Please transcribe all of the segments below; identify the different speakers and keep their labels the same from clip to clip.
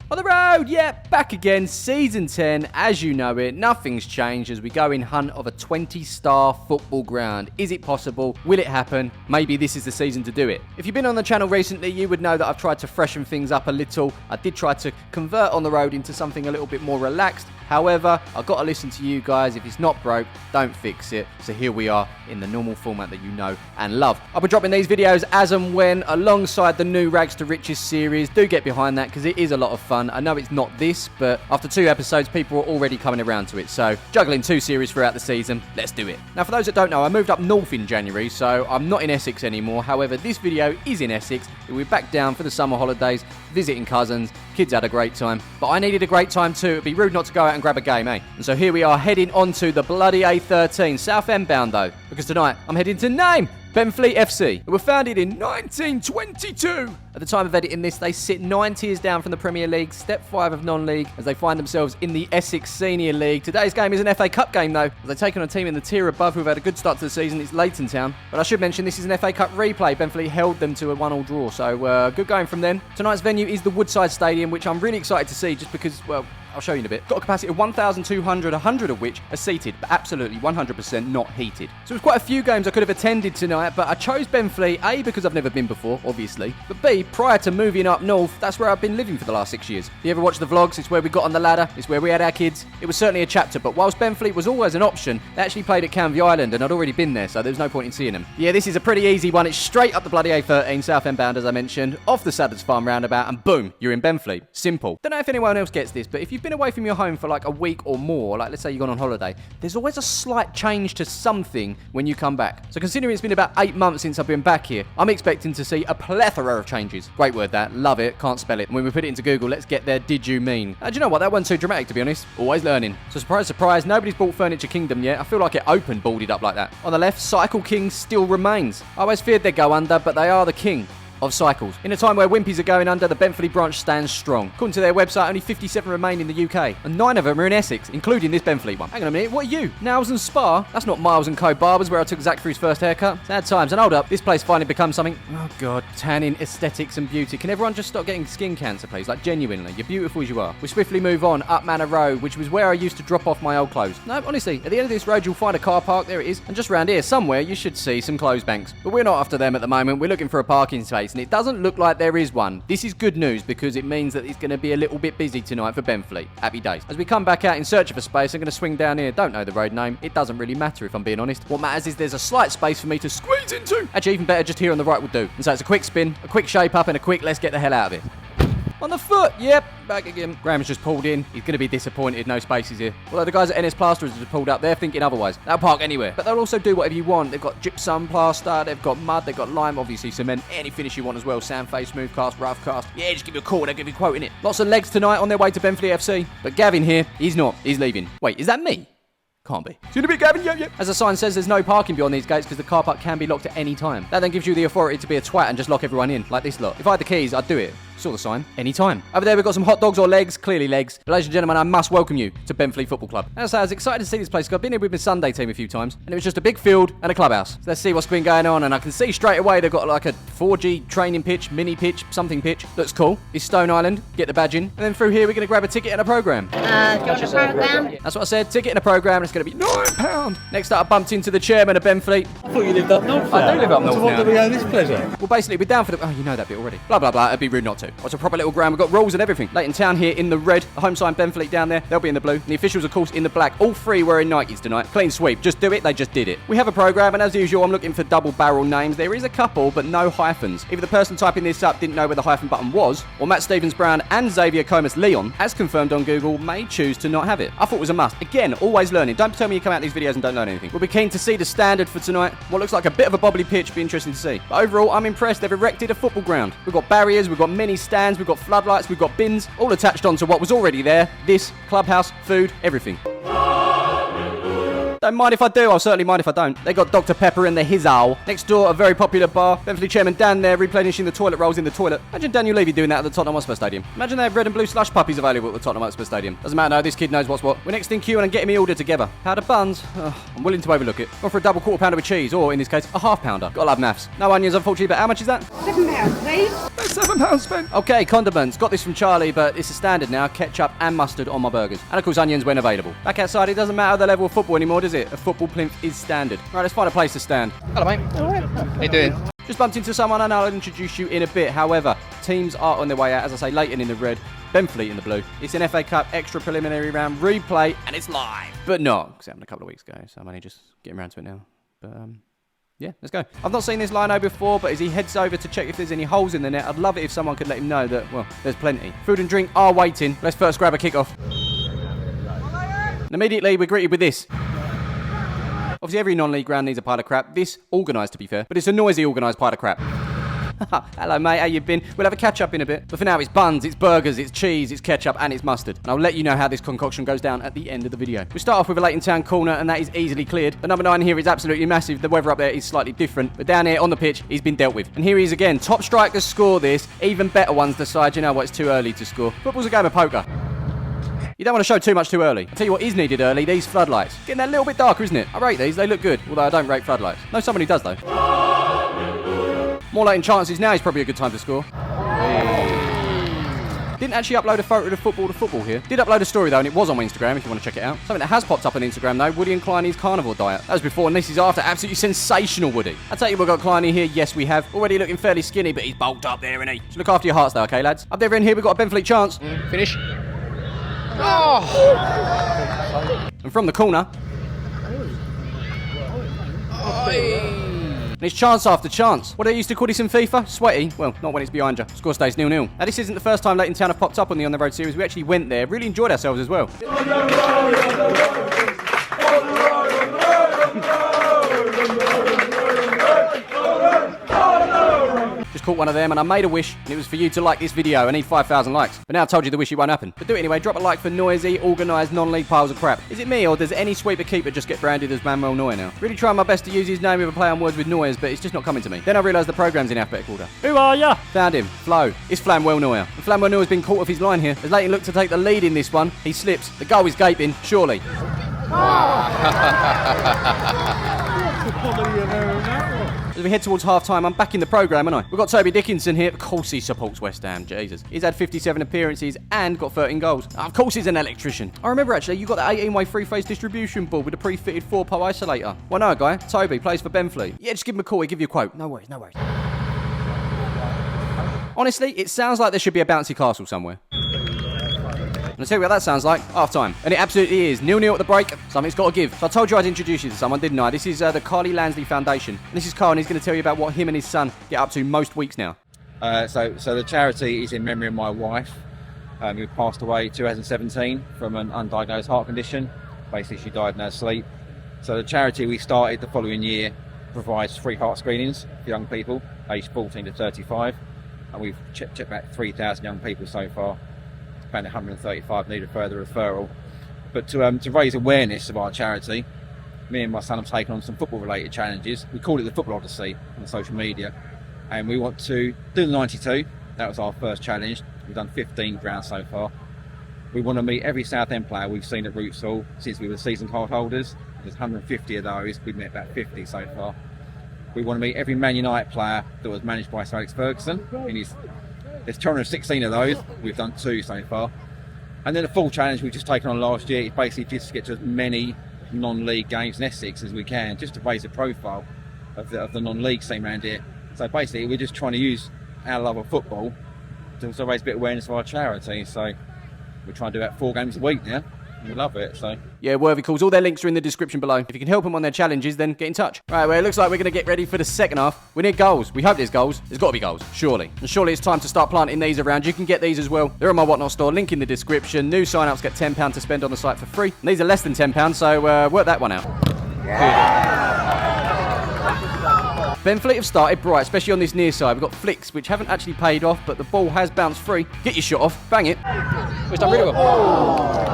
Speaker 1: On the road, yeah, back again, Season 10, as you know it, nothing's changed as we go in hunt of a 20-star football ground. Is it possible? Will it happen? Maybe this is the season to do it. If you've been on the channel recently, you would know that I've tried to freshen things up a little. I did try to convert on the road into something a little bit more relaxed. However, I've got to listen to you guys. If it's not broke, don't fix it. So here we are in the normal format that you know and love. I'll be dropping these videos as and when alongside the new Rags to Riches series. Do get behind that because it is a lot of fun. I know it's not this, but after 2 episodes, people are already coming around to it. So juggling 2 series throughout the season, let's do it. Now, for those that don't know, I moved up north in January, so I'm not in Essex anymore. However, this video is in Essex. We're back down for the summer holidays, visiting cousins. Kids had a great time, but I needed a great time too. It'd be rude not to go out and grab a game, eh? And so here we are heading onto the bloody A13, Southend bound though, because tonight I'm heading to name Benfleet FC, who were founded in 1922. At the time of editing this, they sit 9 tiers down from the Premier League, step 5 of non-league, as they find themselves in the Essex Senior League. Today's game is an FA Cup game, though, as they take on a team in the tier above who've had a good start to the season. It's Leighton Town. But I should mention, this is an FA Cup replay. Benfleet held them to a 1-1 draw, so good going from them. Tonight's venue is the Woodside Stadium, which I'm really excited to see just because, well, I'll show you in a bit. Got a capacity of 1,200, 100 of which are seated, but absolutely 100% not heated. So there's quite a few games I could have attended tonight, but I chose Benfleet, A, because I've never been before, obviously, but B, prior to moving up north, that's where I've been living for the last 6 years. If you ever watch the vlogs, it's where we got on the ladder, it's where we had our kids. It was certainly a chapter, but whilst Benfleet was always an option, they actually played at Canvey Island, and I'd already been there, so there was no point in seeing them. Yeah, this is a pretty easy one. It's straight up the bloody A13, Southend bound, as I mentioned, off the Sadler's Farm roundabout, and boom, you're in Benfleet. Simple. Don't know if anyone else gets this, but if you've been away from your home for like a week or more, like let's say you've gone on holiday, there's always a slight change to something when you come back. So considering it's been about 8 months since I've been back here, I'm expecting to see a plethora of changes. Great word that, love it, can't spell it. And when we put it into Google, let's get there, did you mean? Do you know what, that wasn't too dramatic to be honest. Always learning. So surprise, surprise, nobody's bought Furniture Kingdom yet. I feel like it opened boarded up like that. On the left, Cycle King still remains. I always feared they'd go under, but they are the king of cycles. In a time where Wimpies are going under, the Benfleet branch stands strong. According to their website, only 57 remain in the UK, and 9 of them are in Essex, including this Benfleet one. Hang on a minute, what are you? Nails and Spa? That's not Miles & Co. Barbers where I took Zach for his first haircut. Sad times, and hold up, this place finally becomes something, oh god, tanning, aesthetics and beauty. Can everyone just stop getting skin cancer, please? Like genuinely, you're beautiful as you are. We swiftly move on up Manor Road, which was where I used to drop off my old clothes. No, honestly, at the end of this road you'll find a car park, there it is, and just round here somewhere you should see some clothes banks. But we're not after them at the moment, we're looking for a parking space, and it doesn't look like there is one. This is good news because it means that it's going to be a little bit busy tonight for Benfleet. Happy days. As we come back out in search of a space, I'm going to swing down here. Don't know the road name. It doesn't really matter if I'm being honest. What matters is there's a slight space for me to squeeze into. Actually, even better, just here on the right will do. And so it's a quick spin, a quick shape up, and a quick let's get the hell out of it. On the foot, yep, back again. Graham's just pulled in. He's going to be disappointed, no spaces here. Although the guys at NS Plasterers have just pulled up, they're thinking otherwise. They'll park anywhere. But they'll also do whatever you want. They've got gypsum, plaster, they've got mud, they've got lime, obviously cement, any finish you want as well. Sandface, smooth cast, rough cast. Yeah, just give you a call, they'll give you a quote in it. Lots of legs tonight on their way to Benfleet FC. But Gavin here, he's not. He's leaving. Wait, is that me? Can't be. See you in a bit, Gavin. Yep. As the sign says, there's no parking beyond these gates because the car park can be locked at any time. That then gives you the authority to be a twat and just lock everyone in, like this lot. If I had the keys, I'd do it. Saw the sign. Anytime. Over there, we've got some hot dogs or legs. Clearly legs. But ladies and gentlemen, I must welcome you to Benfleet Football Club. As I say, I was excited to see this place because I've been here with my Sunday team a few times, and it was just a big field and a clubhouse. So let's see what's been going on, and I can see straight away they've got like a 4G training pitch, mini pitch, something pitch. Looks cool. It's Stone Island. Get the badge in. And then through here, we're going to grab a ticket and a programme.
Speaker 2: Do you want a programme?
Speaker 1: That's what I said. Ticket and a programme, and it's going to be £9. Next up, I bumped into the chairman of Benfleet.
Speaker 3: I thought you lived up north now.
Speaker 1: I do live up north
Speaker 3: So what
Speaker 1: now.
Speaker 3: do we owe this pleasure?
Speaker 1: Well, basically, we're down for the... Oh, you know that bit already. Blah, blah, blah. It'd be rude not to. It's a proper little ground. We've got rules and everything. Leighton Town here in the red. The home sign Benfleet down there. They'll be in the blue. And the officials, of course, in the black. All 3 wearing Nikes tonight. Clean sweep. Just do it. They just did it. We have a programme, and as usual, I'm looking for double barrel names. There is a couple, but no hyphens. Either the person typing this up didn't know where the hyphen button was, or Matt Stevens Brown and Xavier Comas Leon, as confirmed on Google, may choose to not have it. I thought it was a must. Again, always learning. Don't tell me you come out these videos and don't learn anything. We'll be keen to see the standard for tonight. What looks like a bit of a bobbly pitch. Be interesting to see. But overall, I'm impressed. They've erected a football ground. We've got barriers, we've got mini stands, we've got floodlights, we've got bins, all attached onto what was already there. This, clubhouse, food, everything. Don't mind if I do, I'll certainly mind if I don't. They got Dr. Pepper and the Hizzle. Next door, a very popular bar. Benfleet chairman Dan there replenishing the toilet rolls in the toilet. Imagine Daniel Levy doing that at the Tottenham Hotspur Stadium. Imagine they have red and blue slush puppies available at the Tottenham Hotspur Stadium. Doesn't matter, no, this kid knows what's what. We're next in queue and I'm getting me ordered together. Powder buns? I'm willing to overlook it. Or for a double quarter pounder with cheese, or in this case, a half pounder. Gotta love maths. No onions, unfortunately, but how much is that?
Speaker 2: £7, please.
Speaker 1: That's £7 spent. Okay, condiments. Got this from Charlie, but it's a standard now. Ketchup and mustard on my burgers. And of course, onions when available. Back outside, it doesn't matter the level of football anymore, does it? A football plinth is standard. Right, let's find a place to stand.
Speaker 3: Hello, mate. How you doing?
Speaker 1: Just bumped into someone and I'll introduce you in a bit. However, teams are on their way out. As I say, Leighton in the red, Benfleet in the blue. It's an FA Cup extra preliminary round replay and it's live. But not, because it happened a couple of weeks ago, so I'm only just getting around to it now. But, yeah, let's go. I've not seen this lino before, but as he heads over to check if there's any holes in the net, I'd love it if someone could let him know that, well, there's plenty. Food and drink are waiting. Let's first grab a kickoff. And immediately we're greeted with this. Obviously, every non-league ground needs a pile of crap. This, organised to be fair, but it's a noisy organised pile of crap. Hello, mate. How you been? We'll have a catch-up in a bit. But for now, it's buns, it's burgers, it's cheese, it's ketchup, and it's mustard. And I'll let you know how this concoction goes down at the end of the video. We start off with a Leighton Town corner, and that is easily cleared. The number 9 here is absolutely massive. The weather up there is slightly different. But down here on the pitch, he's been dealt with. And here he is again. Top strikers score this. Even better ones decide, you know what, it's too early to score. Football's a game of poker. You don't want to show too much too early. I'll tell you what is needed early, these floodlights. Getting that little bit darker, isn't it? I rate these, they look good. Although I don't rate floodlights. No, somebody does, though. More Leighton chances now is probably a good time to score. Didn't actually upload a photo of the football here. Did upload a story, though, and it was on my Instagram, if you want to check it out. Something that has popped up on Instagram, though, Woody and Kleiny's carnivore diet. That was before, and this is after. Absolutely sensational, Woody. I tell you, we've got Kleiny here. Yes, we have. Already looking fairly skinny, but he's bulked up there, isn't he? So look after your hearts, though, okay, lads? Up there in here, we've got a Benfleet chance.
Speaker 3: Finish. Oh!
Speaker 1: And from the corner. And it's chance after chance. What do they used to call this in FIFA? Sweaty? Well, not when it's behind you. Score stays 0-0. Now, this isn't the first time Leighton Town have popped up on the On The Road series. We actually went there. Really enjoyed ourselves as well. Just caught one of them and I made a wish, and it was for you to like this video. I need 5,000 likes. But now I told you the wish it won't happen. But do it anyway. Drop a like for noisy, organised, non-league piles of crap. Is it me, or does any sweeper keeper just get branded as Manuel Neuer now? Really trying my best to use his name with a play on words with noise, but it's just not coming to me. Then I realised the programme's in alphabetical order. Who are ya? Found him. Flo. It's Flamwell Neuer. And Flamwell Neuer's been caught off his line here. As Leighton looked to take the lead in this one, he slips. The goal is gaping, surely. As we head towards half-time, I'm back in the programme, aren't I? We've got Toby Dickinson here. Of course he supports West Ham, Jesus. He's had 57 appearances and got 13 goals. Of course he's an electrician. I remember, actually, you got the 18-way three-phase distribution board with a pre-fitted 4-pole isolator. Well, no, guy. Toby plays for Benfleet. Yeah, just give him a call. He'll give you a quote. No worries, no worries. Honestly, it sounds like there should be a bouncy castle somewhere. And I'll tell you what that sounds like, half-time. And it absolutely is. 0-0 at the break, something's got to give. So I told you I'd introduce you to someone, didn't I? This is the Carly Lansley Foundation. And this is Carl, and he's going to tell you about what him and his son get up to most weeks now.
Speaker 4: So the charity is in memory of my wife, who passed away in 2017 from an undiagnosed heart condition. Basically, she died in her sleep. So the charity we started the following year provides free heart screenings for young people, aged 14 to 35. And we've checked about 3,000 young people so far. About 135 need a further referral. But to raise awareness of our charity, me and my son have taken on some football related challenges. We call it the Football ODYSSEY on social media, and we want to do the 92. That was our first challenge. We've done 15 grounds so far. We want to meet every Southend player we've seen at Roots Hall since we were season card holders. There's 150 of those. We've met about 50 so far. We want to meet every Man United player that was managed by Sir Alex Ferguson. There's 216 of those. We've done 2 so far. And then the full challenge we've just taken on last year is basically just to get to as many non-league games in Essex as we can, just to raise the profile of the non-league scene around here. So basically we're just trying to use our love of football to raise a bit of awareness of our charity. So we're trying to do about 4 games a week now. We love it, so.
Speaker 1: Yeah, worthy calls. All their links are in the description below. If you can help them on their challenges, then get in touch. Right, well, it looks like we're going to get ready for the second half. We need goals. We hope there's goals. There's got to be goals, surely. And surely it's time to start planting these around. You can get these as well. They're on my Whatnot store. Link in the description. New sign-ups get £10 to spend on the site for free. And these are less than £10, so work that one out. Benfleet have started bright, especially on this near side. We've got flicks, which haven't actually paid off, but the ball has bounced free. Get your shot off. Bang it.
Speaker 3: It's done really well.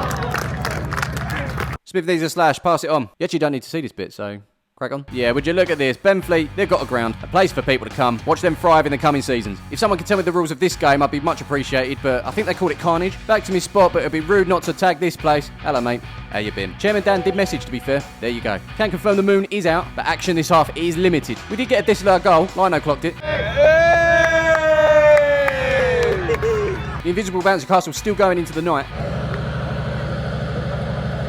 Speaker 1: Smiv needs a slash, pass it on. You actually don't need to see this bit, so crack on. Yeah, would you look at this? Benfleet, they've got a ground, a place for people to come. Watch them thrive in the coming seasons. If someone could tell me the rules of this game, I'd be much appreciated, but I think they called it Carnage. Back to me spot, but it'd be rude not to tag this place. Hello, mate. How you been? Chairman Dan did message, to be fair. There you go. Can confirm the moon is out, but action this half is limited. We did get a disallowed goal. Lino clocked it. The invisible bouncy castle still going into the night.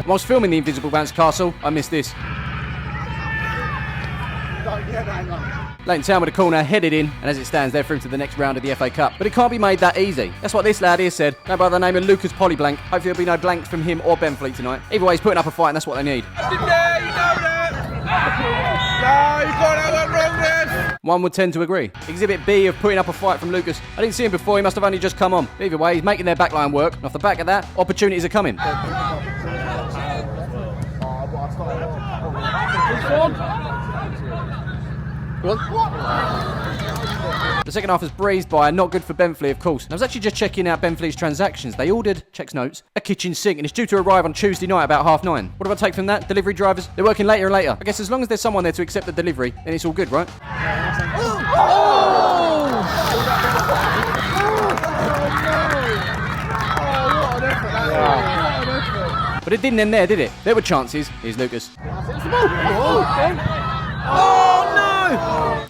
Speaker 1: Whilst filming the invisible bouncy castle, I missed this. Leighton Town with a corner, headed in, and as it stands, they're through to the next round of the FA Cup. But it can't be made that easy. That's what this lad here said. Go by the name of Lucas Polyblank. Hopefully there'll be no blanks from him or Benfleet tonight. Either way, he's putting up a fight, and that's what they need. One would tend to agree. Exhibit B of putting up a fight from Lucas. I didn't see him before, he must have only just come on. Either way, he's making their backline work, and off the back of that, opportunities are coming. The second half is breezed by, not good for Benfleet, of course. And I was actually just checking out Benfleet's transactions. They ordered, checks notes, a kitchen sink, and it's due to arrive on Tuesday night about 9:30. What do I take from that? Delivery drivers? They're working later and later. I guess as long as there's someone there to accept the delivery, then it's all good, right? But it didn't end there, did it? There were chances. Here's Lucas.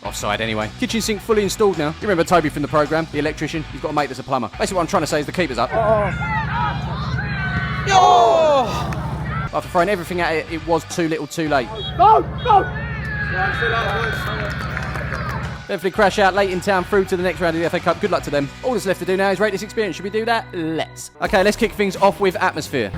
Speaker 1: Offside anyway. Kitchen sink fully installed now. You remember Toby from the programme, the electrician? He's got a mate that's a plumber. Basically what I'm trying to say is the keeper's up. After throwing everything at it, it was too little too late. Benfleet crash out, Leighton Town through to the next round of the FA Cup. Good luck to them. All that's left to do now is rate this experience. Should we do that? Let's. Okay, let's kick things off with atmosphere.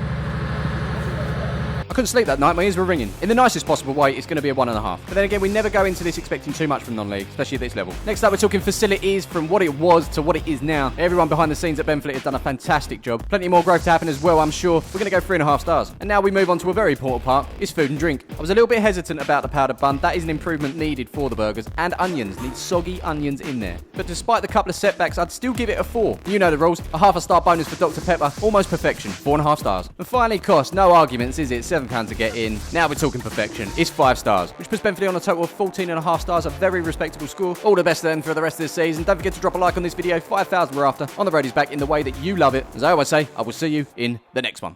Speaker 1: I couldn't sleep that night, my ears were ringing. In the nicest possible way, it's going to be a 1.5. But then again, we never go into this expecting too much from non-league, especially at this level. Next up, we're talking facilities, from what it was to what it is now. Everyone behind the scenes at Benfleet has done a fantastic job. Plenty more growth to happen as well, I'm sure. We're going to go 3.5 stars. And now we move on to a very important part, it's food and drink. I was a little bit hesitant about the powdered bun. That is an improvement needed for the burgers. And onions, need soggy onions in there. But despite the couple of setbacks, I'd still give it a 4. You know the rules, a 1/2 star bonus for Dr. Pepper, almost perfection, 4.5 stars. And finally, cost, no arguments, is it? £7 to get in. Now we're talking perfection. It's 5 stars, which puts Benfleet on a total of 14.5 stars, a very respectable score. All the best then for the rest of the season. Don't forget to drop a like on this video. 5,000 we're after. On the road is back in the way that you love it. As I always say, I will see you in the next one.